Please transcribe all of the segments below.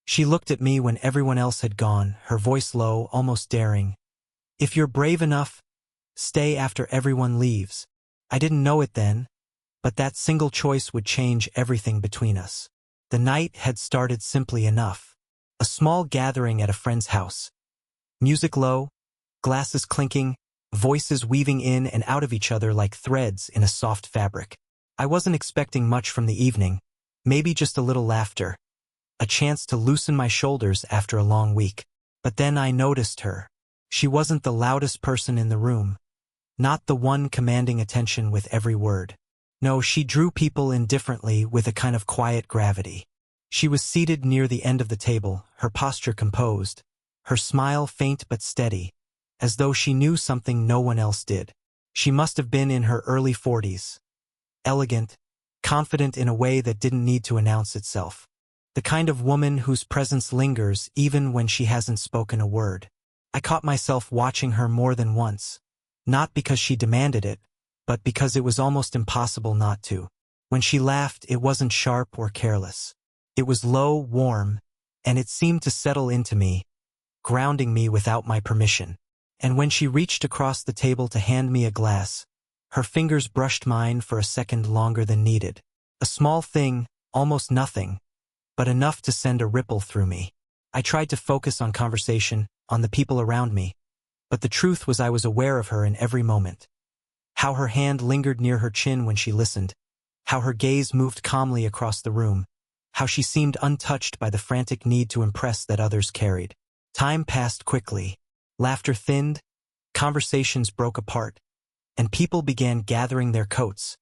She looked at me when everyone else had gone, her voice low, almost daring. "If you're brave enough, stay after everyone leaves." I didn't know it then, but that single choice would change everything between us. The night had started simply enough. A small gathering at a friend's house. Music low, glasses clinking, voices weaving in and out of each other like threads in a soft fabric. I wasn't expecting much from the evening, maybe just a little laughter, a chance to loosen my shoulders after a long week. But then I noticed her. She wasn't the loudest person in the room, not the one commanding attention with every word. No, she drew people in differently with a kind of quiet gravity. She was seated near the end of the table, her posture composed, her smile faint but steady, as though she knew something no one else did. She must have been in her early 40s. Elegant, confident in a way that didn't need to announce itself. The kind of woman whose presence lingers even when she hasn't spoken a word. I caught myself watching her more than once, not because she demanded it, but because it was almost impossible not to. When she laughed, it wasn't sharp or careless. It was low, warm, and it seemed to settle into me, grounding me without my permission. And when she reached across the table to hand me a glass, her fingers brushed mine for a second longer than needed. A small thing, almost nothing, but enough to send a ripple through me. I tried to focus on conversation, on the people around me, but the truth was I was aware of her in every moment. How her hand lingered near her chin when she listened, how her gaze moved calmly across the room, how she seemed untouched by the frantic need to impress that others carried. Time passed quickly. Laughter thinned, conversations broke apart, and people began gathering their coats,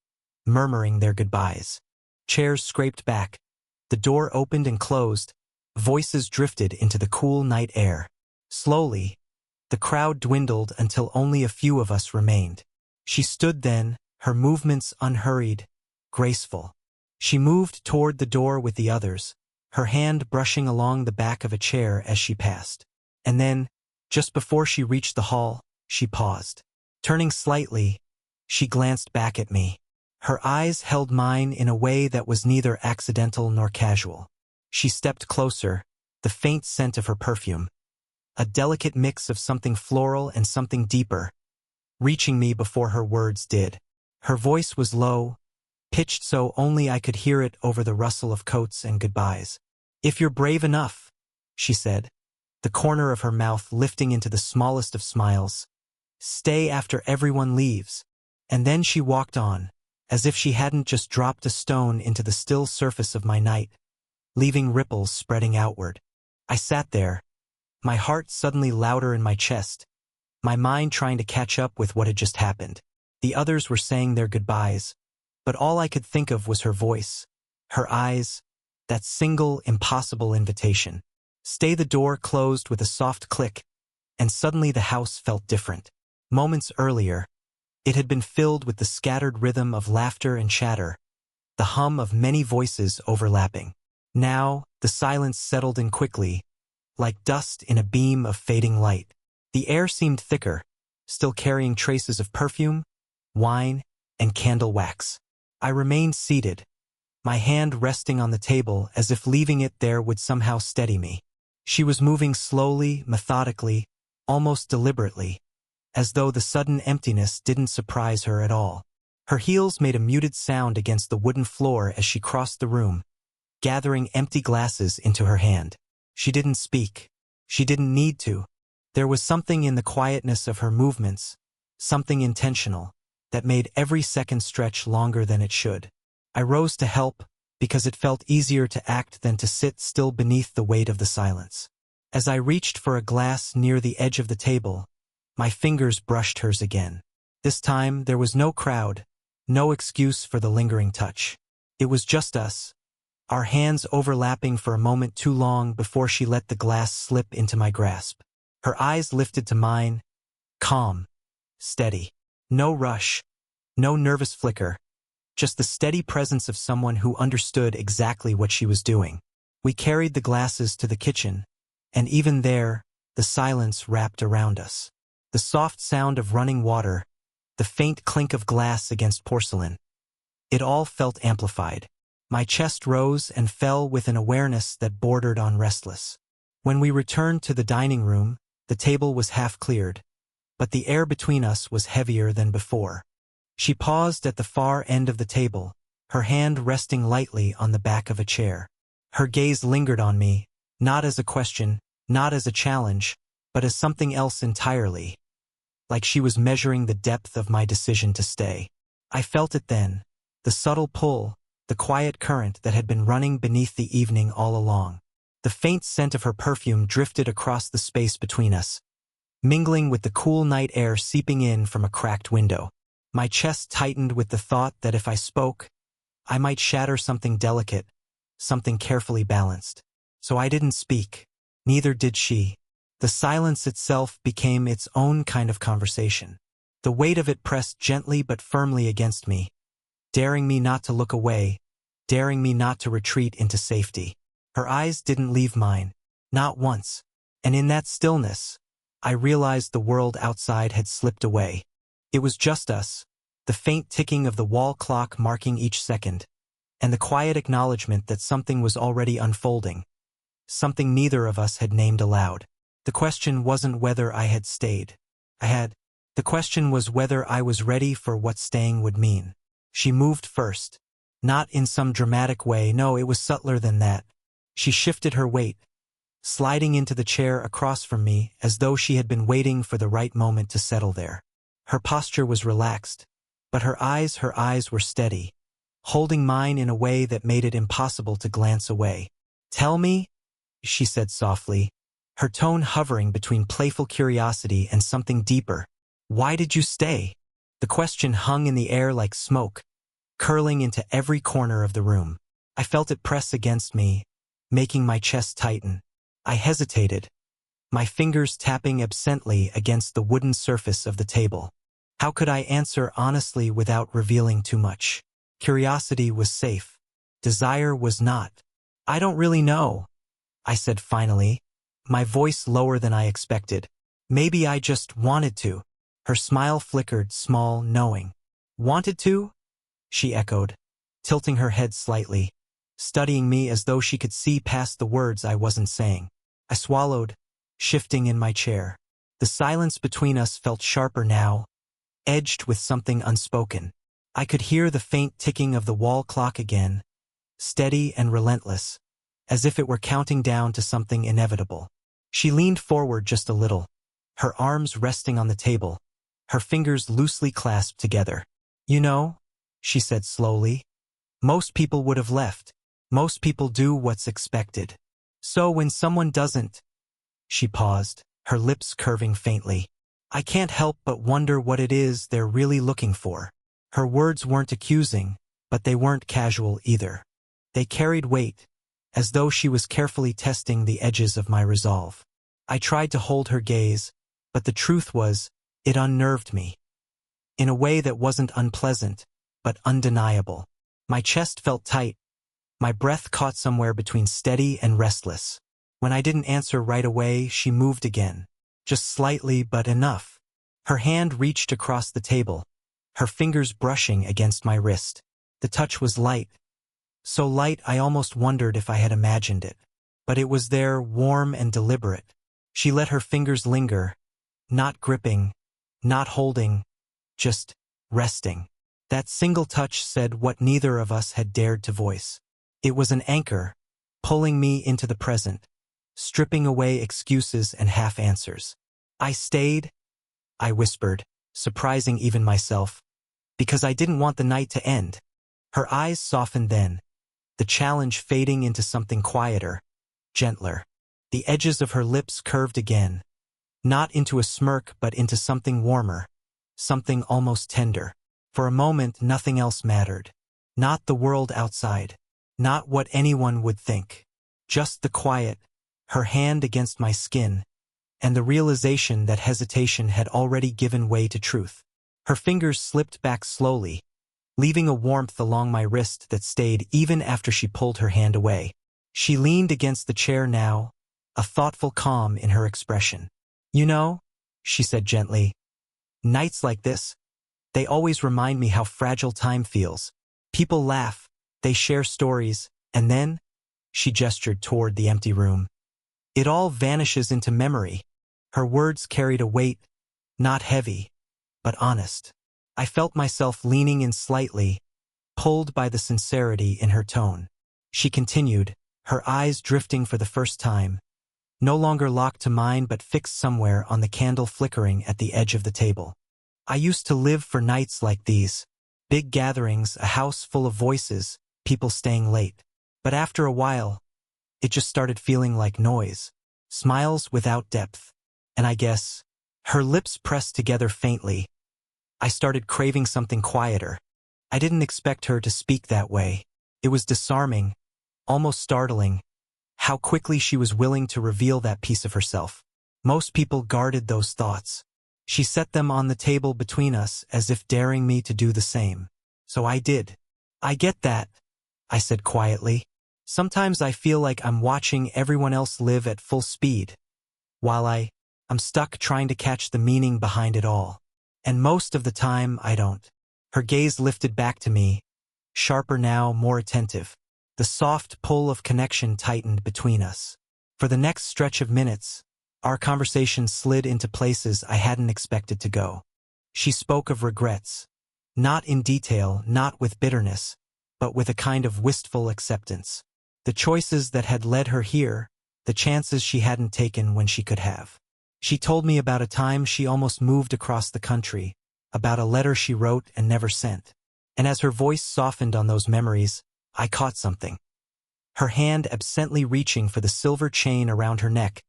murmuring their goodbyes. Chairs scraped back, the door opened and closed, voices drifted into the cool night air. Slowly, the crowd dwindled until only a few of us remained. She stood then, her movements unhurried, graceful. She moved toward the door with the others, her hand brushing along the back of a chair as she passed. And then, just before she reached the hall, she paused. Turning slightly, she glanced back at me. Her eyes held mine in a way that was neither accidental nor casual. She stepped closer, the faint scent of her perfume, a delicate mix of something floral and something deeper, reaching me before her words did. Her voice was low, pitched so only I could hear it over the rustle of coats and goodbyes. "If you're brave enough," she said, the corner of her mouth lifting into the smallest of smiles. "Stay after everyone leaves." And then she walked on, as if she hadn't just dropped a stone into the still surface of my night, leaving ripples spreading outward. I sat there, my heart suddenly louder in my chest, my mind trying to catch up with what had just happened. The others were saying their goodbyes, but all I could think of was her voice, her eyes, that single, impossible invitation. Stay. The door closed with a soft click, and suddenly the house felt different. Moments earlier, it had been filled with the scattered rhythm of laughter and chatter, the hum of many voices overlapping. Now, the silence settled in quickly, like dust in a beam of fading light. The air seemed thicker, still carrying traces of perfume, wine, and candle wax. I remained seated, my hand resting on the table as if leaving it there would somehow steady me. She was moving slowly, methodically, almost deliberately, as though the sudden emptiness didn't surprise her at all. Her heels made a muted sound against the wooden floor as she crossed the room, gathering empty glasses into her hand. She didn't speak. She didn't need to. There was something in the quietness of her movements, something intentional, that made every second stretch longer than it should. I rose to help, because it felt easier to act than to sit still beneath the weight of the silence. As I reached for a glass near the edge of the table, my fingers brushed hers again. This time there was no crowd, no excuse for the lingering touch. It was just us, our hands overlapping for a moment too long before she let the glass slip into my grasp. Her eyes lifted to mine, calm, steady. No rush, no nervous flicker, just the steady presence of someone who understood exactly what she was doing. We carried the glasses to the kitchen, and even there, the silence wrapped around us. The soft sound of running water, the faint clink of glass against porcelain. It all felt amplified. My chest rose and fell with an awareness that bordered on restless. When we returned to the dining room, the table was half cleared, but the air between us was heavier than before. She paused at the far end of the table, her hand resting lightly on the back of a chair. Her gaze lingered on me, not as a question, not as a challenge, but as something else entirely, like she was measuring the depth of my decision to stay. I felt it then, the subtle pull, the quiet current that had been running beneath the evening all along. The faint scent of her perfume drifted across the space between us, mingling with the cool night air seeping in from a cracked window. My chest tightened with the thought that if I spoke, I might shatter something delicate, something carefully balanced. So I didn't speak. Neither did she. The silence itself became its own kind of conversation. The weight of it pressed gently but firmly against me, daring me not to look away, daring me not to retreat into safety. Her eyes didn't leave mine, not once, and in that stillness, I realized the world outside had slipped away. It was just us, the faint ticking of the wall clock marking each second, and the quiet acknowledgement that something was already unfolding, something neither of us had named aloud. The question wasn't whether I had stayed. The question was whether I was ready for what staying would mean. She moved first. Not in some dramatic way, no, it was subtler than that. She shifted her weight, sliding into the chair across from me as though she had been waiting for the right moment to settle there. Her posture was relaxed, but her eyes were steady, holding mine in a way that made it impossible to glance away. "Tell me," she said softly, her tone hovering between playful curiosity and something deeper. "Why did you stay?" The question hung in the air like smoke, curling into every corner of the room. I felt it press against me, making my chest tighten. I hesitated, my fingers tapping absently against the wooden surface of the table. How could I answer honestly without revealing too much? Curiosity was safe. Desire was not. "I don't really know," I said finally, my voice lower than I expected. "Maybe I just wanted to." Her smile flickered, small, knowing. "Wanted to?" she echoed, tilting her head slightly, studying me as though she could see past the words I wasn't saying. I swallowed, shifting in my chair. The silence between us felt sharper now, edged with something unspoken. I could hear the faint ticking of the wall clock again, steady and relentless, as if it were counting down to something inevitable. She leaned forward just a little, her arms resting on the table, her fingers loosely clasped together. "You know," she said slowly, "most people would have left. Most people do what's expected. So when someone doesn't—" She paused, her lips curving faintly. "I can't help but wonder what it is they're really looking for." Her words weren't accusing, but they weren't casual either. They carried weight, as though she was carefully testing the edges of my resolve. I tried to hold her gaze, but the truth was, it unnerved me. In a way that wasn't unpleasant, but undeniable. My chest felt tight, my breath caught somewhere between steady and restless. When I didn't answer right away, she moved again. Just slightly, but enough. Her hand reached across the table, her fingers brushing against my wrist. The touch was light. So light I almost wondered if I had imagined it. But it was there, warm and deliberate. She let her fingers linger, not gripping, not holding, just resting. That single touch said what neither of us had dared to voice. It was an anchor, pulling me into the present, stripping away excuses and half-answers. "I stayed," I whispered, surprising even myself, "because I didn't want the night to end." Her eyes softened then, the challenge fading into something quieter, gentler. The edges of her lips curved again, not into a smirk but into something warmer, something almost tender. For a moment nothing else mattered. Not the world outside, not what anyone would think. Just the quiet, her hand against my skin, and the realization that hesitation had already given way to truth. Her fingers slipped back slowly, leaving a warmth along my wrist that stayed even after she pulled her hand away. She leaned against the chair now, a thoughtful calm in her expression. "You know," she said gently, "nights like this, they always remind me how fragile time feels. People laugh, They share stories, and then, she gestured toward the empty room. It all vanishes into memory. Her words carried a weight, not heavy, but honest. I felt myself leaning in slightly, pulled by the sincerity in her tone. She continued, her eyes drifting for the first time, no longer locked to mine but fixed somewhere on the candle flickering at the edge of the table. I used to live for nights like these. Big gatherings, a house full of voices, people staying late. But after a while, it just started feeling like noise. Smiles without depth. And I guess, her lips pressed together faintly. I started craving something quieter. I didn't expect her to speak that way. It was disarming, almost startling, how quickly she was willing to reveal that piece of herself. Most people guarded those thoughts. She set them on the table between us as if daring me to do the same. So I did. I get that, I said quietly. Sometimes I feel like I'm watching everyone else live at full speed, while I'm stuck trying to catch the meaning behind it all. And most of the time, I don't. Her gaze lifted back to me, sharper now, more attentive. The soft pull of connection tightened between us. For the next stretch of minutes, our conversation slid into places I hadn't expected to go. She spoke of regrets. Not in detail, not with bitterness, but with a kind of wistful acceptance. The choices that had led her here, the chances she hadn't taken when she could have. She told me about a time she almost moved across the country, about a letter she wrote and never sent. And as her voice softened on those memories, I caught something. Her hand absently reaching for the silver chain around her neck,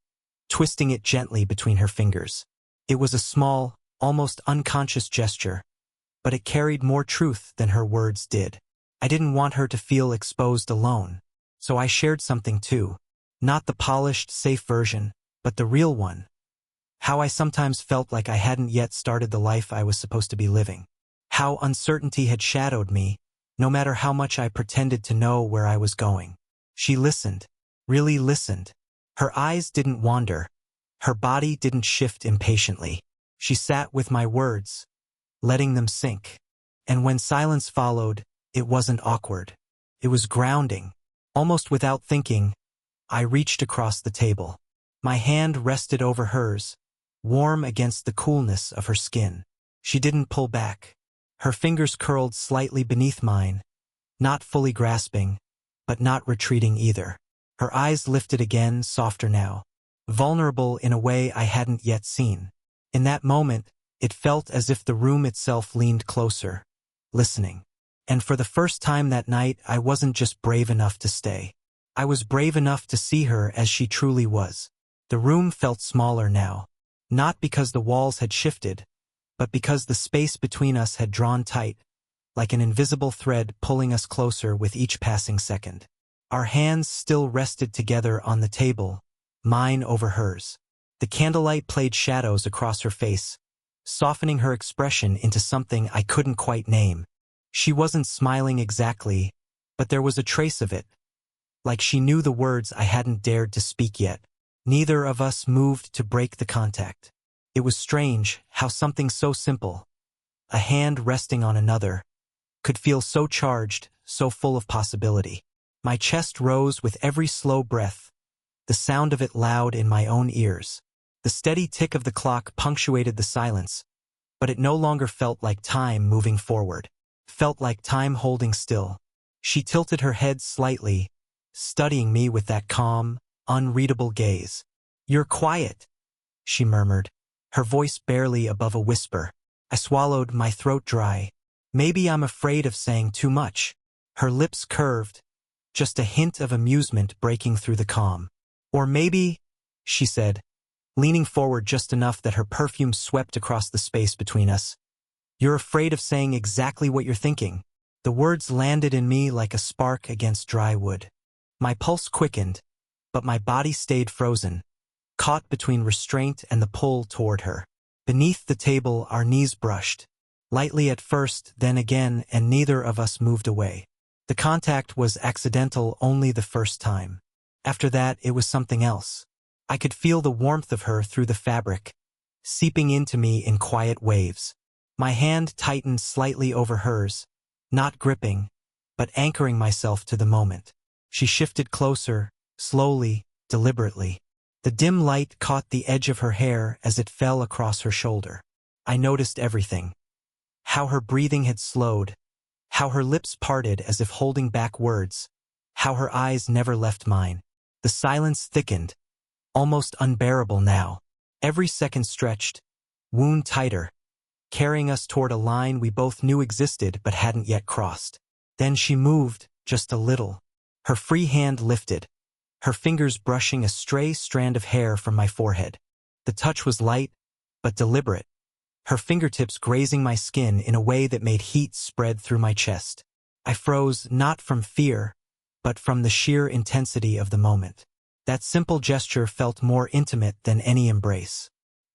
twisting it gently between her fingers. It was a small, almost unconscious gesture, but it carried more truth than her words did. I didn't want her to feel exposed alone, so I shared something too. Not the polished, safe version, but the real one. How I sometimes felt like I hadn't yet started the life I was supposed to be living. How uncertainty had shadowed me, no matter how much I pretended to know where I was going. She listened, really listened. Her eyes didn't wander. Her body didn't shift impatiently. She sat with my words, letting them sink. And when silence followed, it wasn't awkward. It was grounding. Almost without thinking, I reached across the table. My hand rested over hers, warm against the coolness of her skin. She didn't pull back. Her fingers curled slightly beneath mine, not fully grasping, but not retreating either. Her eyes lifted again, softer now, vulnerable in a way I hadn't yet seen. In that moment, it felt as if the room itself leaned closer, listening. And for the first time that night, I wasn't just brave enough to stay. I was brave enough to see her as she truly was. The room felt smaller now, not because the walls had shifted, but because the space between us had drawn tight, like an invisible thread pulling us closer with each passing second. Our hands still rested together on the table, mine over hers. The candlelight played shadows across her face, softening her expression into something I couldn't quite name. She wasn't smiling exactly, but there was a trace of it, like she knew the words I hadn't dared to speak yet. Neither of us moved to break the contact. It was strange how something so simple, a hand resting on another, could feel so charged, so full of possibility. My chest rose with every slow breath, the sound of it loud in my own ears. The steady tick of the clock punctuated the silence, but it no longer felt like time moving forward. Felt like time holding still. She tilted her head slightly, studying me with that calm, unreadable gaze. "You're quiet," she murmured, her voice barely above a whisper. I swallowed, my throat dry. Maybe I'm afraid of saying too much. Her lips curved, just a hint of amusement breaking through the calm. "Or maybe," she said, leaning forward just enough that her perfume swept across the space between us, "you're afraid of saying exactly what you're thinking." The words landed in me like a spark against dry wood. My pulse quickened, but my body stayed frozen, caught between restraint and the pull toward her. Beneath the table, our knees brushed, lightly at first, then again, and neither of us moved away. The contact was accidental only the first time. After that, it was something else. I could feel the warmth of her through the fabric, seeping into me in quiet waves. My hand tightened slightly over hers, not gripping, but anchoring myself to the moment. She shifted closer, slowly, deliberately. The dim light caught the edge of her hair as it fell across her shoulder. I noticed everything. How her breathing had slowed, how her lips parted as if holding back words, how her eyes never left mine. The silence thickened, almost unbearable now. Every second stretched, wound tighter, carrying us toward a line we both knew existed but hadn't yet crossed. Then she moved, just a little. Her free hand lifted, her fingers brushing a stray strand of hair from my forehead. The touch was light, but deliberate, her fingertips grazing my skin in a way that made heat spread through my chest. I froze not from fear, but from the sheer intensity of the moment. That simple gesture felt more intimate than any embrace.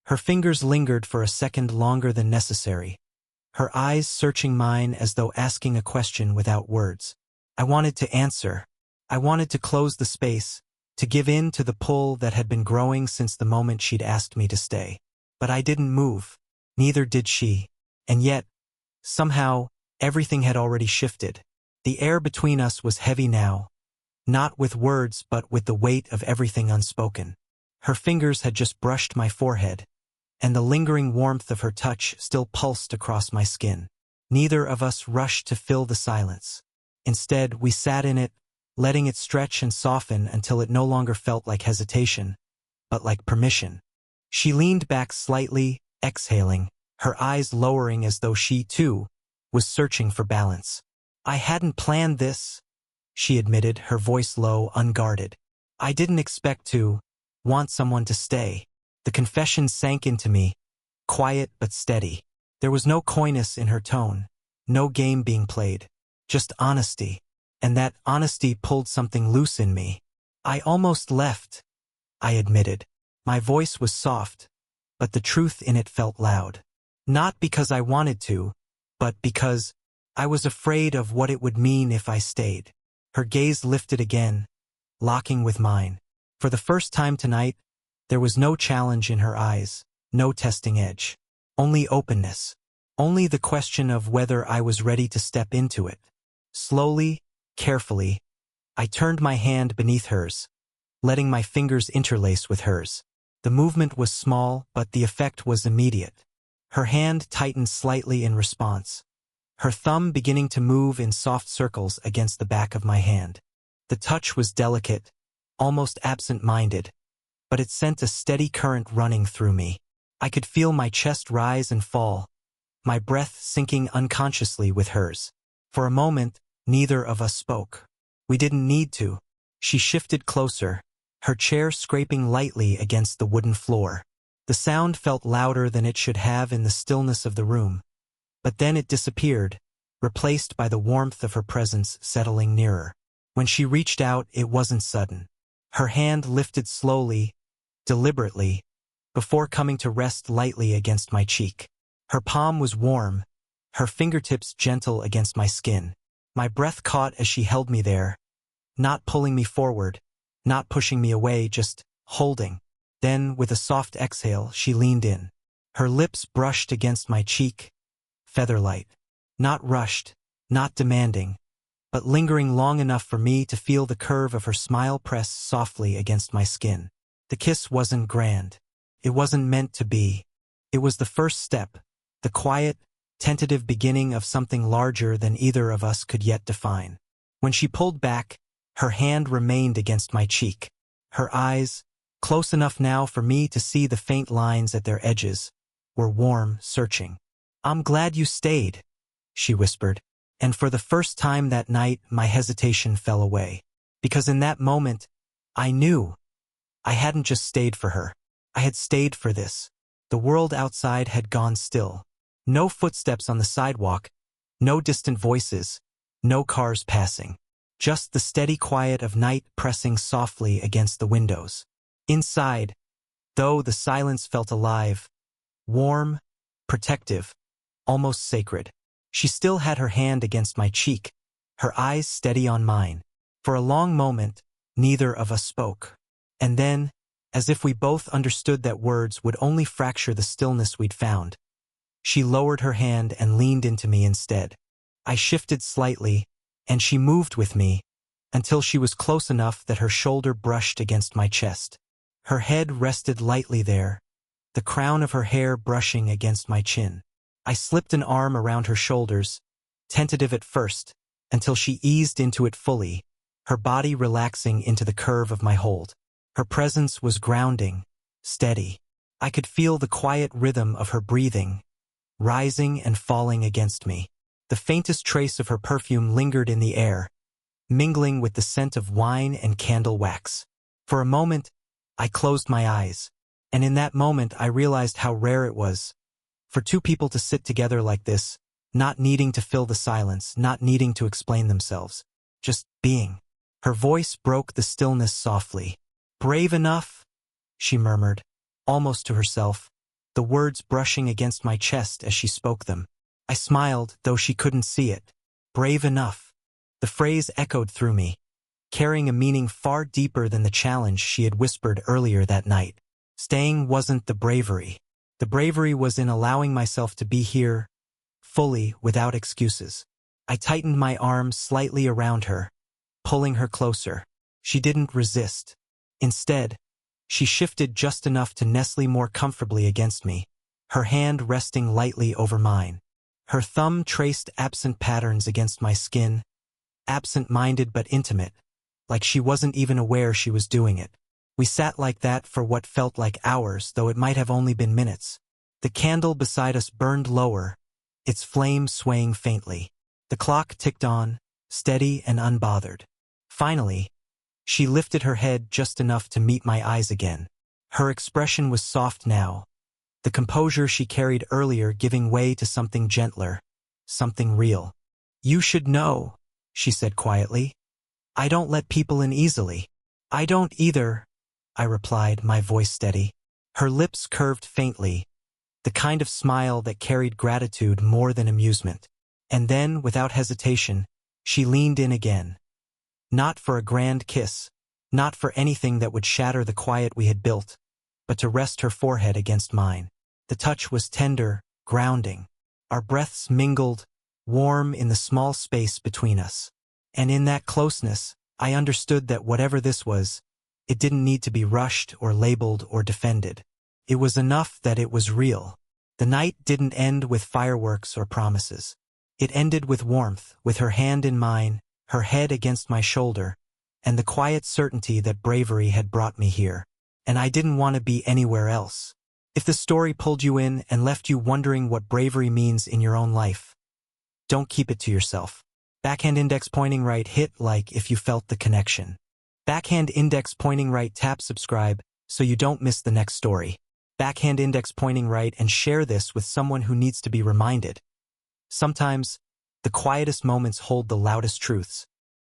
Her fingers lingered for a second longer than necessary, her eyes searching mine as though asking a question without words. I wanted to answer. I wanted to close the space, to give in to the pull that had been growing since the moment she'd asked me to stay. But I didn't move. Neither did she. And yet, somehow, everything had already shifted. The air between us was heavy now, not with words but with the weight of everything unspoken. Her fingers had just brushed my forehead, and the lingering warmth of her touch still pulsed across my skin. Neither of us rushed to fill the silence. Instead, we sat in it, letting it stretch and soften until it no longer felt like hesitation, but like permission. She leaned back slightly, exhaling, her eyes lowering as though she, too, was searching for balance. "I hadn't planned this," she admitted, her voice low, unguarded. "I didn't expect to want someone to stay." The confession sank into me, quiet but steady. There was no coyness in her tone, no game being played, just honesty. And that honesty pulled something loose in me. "I almost left," I admitted. My voice was soft, but the truth in it felt loud. Not because I wanted to, but because I was afraid of what it would mean if I stayed. Her gaze lifted again, locking with mine. For the first time tonight, there was no challenge in her eyes, no testing edge. Only openness. Only the question of whether I was ready to step into it. Slowly, carefully, I turned my hand beneath hers, letting my fingers interlace with hers. The movement was small, but the effect was immediate. Her hand tightened slightly in response, her thumb beginning to move in soft circles against the back of my hand. The touch was delicate, almost absent-minded, but it sent a steady current running through me. I could feel my chest rise and fall, my breath sinking unconsciously with hers. For a moment, neither of us spoke. We didn't need to. She shifted closer, her chair scraping lightly against the wooden floor. The sound felt louder than it should have in the stillness of the room, but then it disappeared, replaced by the warmth of her presence settling nearer. When she reached out, it wasn't sudden. Her hand lifted slowly, deliberately, before coming to rest lightly against my cheek. Her palm was warm, her fingertips gentle against my skin. My breath caught as she held me there, not pulling me forward, not pushing me away, just holding. Then, with a soft exhale, she leaned in. Her lips brushed against my cheek, featherlight. Not rushed, not demanding, but lingering long enough for me to feel the curve of her smile press softly against my skin. The kiss wasn't grand. It wasn't meant to be. It was the first step, the quiet, tentative beginning of something larger than either of us could yet define. When she pulled back, her hand remained against my cheek. Her eyes, close enough now for me to see the faint lines at their edges, were warm, searching. "I'm glad you stayed," she whispered, and for the first time that night my hesitation fell away. Because in that moment, I knew I hadn't just stayed for her. I had stayed for this. The world outside had gone still. No footsteps on the sidewalk, no distant voices, no cars passing. Just the steady quiet of night pressing softly against the windows. Inside, though, the silence felt alive, warm, protective, almost sacred. She still had her hand against my cheek, her eyes steady on mine. For a long moment, neither of us spoke. And then, as if we both understood that words would only fracture the stillness we'd found, she lowered her hand and leaned into me instead. I shifted slightly, and she moved with me until she was close enough that her shoulder brushed against my chest. Her head rested lightly there, the crown of her hair brushing against my chin. I slipped an arm around her shoulders, tentative at first, until she eased into it fully, her body relaxing into the curve of my hold. Her presence was grounding, steady. I could feel the quiet rhythm of her breathing, rising and falling against me. The faintest trace of her perfume lingered in the air, mingling with the scent of wine and candle wax. For a moment, I closed my eyes, and in that moment I realized how rare it was for two people to sit together like this, not needing to fill the silence, not needing to explain themselves, just being. Her voice broke the stillness softly. "Brave enough?" she murmured, almost to herself, the words brushing against my chest as she spoke them. I smiled, though she couldn't see it. Brave enough. The phrase echoed through me, carrying a meaning far deeper than the challenge she had whispered earlier that night. Staying wasn't the bravery. The bravery was in allowing myself to be here, fully, without excuses. I tightened my arms slightly around her, pulling her closer. She didn't resist. Instead, she shifted just enough to nestle more comfortably against me, her hand resting lightly over mine. Her thumb traced absent patterns against my skin, absent-minded but intimate, like she wasn't even aware she was doing it. We sat like that for what felt like hours, though it might have only been minutes. The candle beside us burned lower, its flame swaying faintly. The clock ticked on, steady and unbothered. Finally, she lifted her head just enough to meet my eyes again. Her expression was soft now, the composure she carried earlier giving way to something gentler, something real. "You should know," she said quietly. "I don't let people in easily." "I don't either," I replied, my voice steady. Her lips curved faintly, the kind of smile that carried gratitude more than amusement. And then, without hesitation, she leaned in again. Not for a grand kiss, not for anything that would shatter the quiet we had built, but to rest her forehead against mine. The touch was tender, grounding. Our breaths mingled, warm in the small space between us. And in that closeness, I understood that whatever this was, it didn't need to be rushed or labeled or defended. It was enough that it was real. The night didn't end with fireworks or promises. It ended with warmth, with her hand in mine, her head against my shoulder, and the quiet certainty that bravery had brought me here. And I didn't want to be anywhere else. If the story pulled you in and left you wondering what bravery means in your own life, don't keep it to yourself. Backhand index pointing right, hit like if you felt the connection. Backhand index pointing right, tap subscribe so you don't miss the next story. Backhand index pointing right, and share this with someone who needs to be reminded. Sometimes, the quietest moments hold the loudest truths.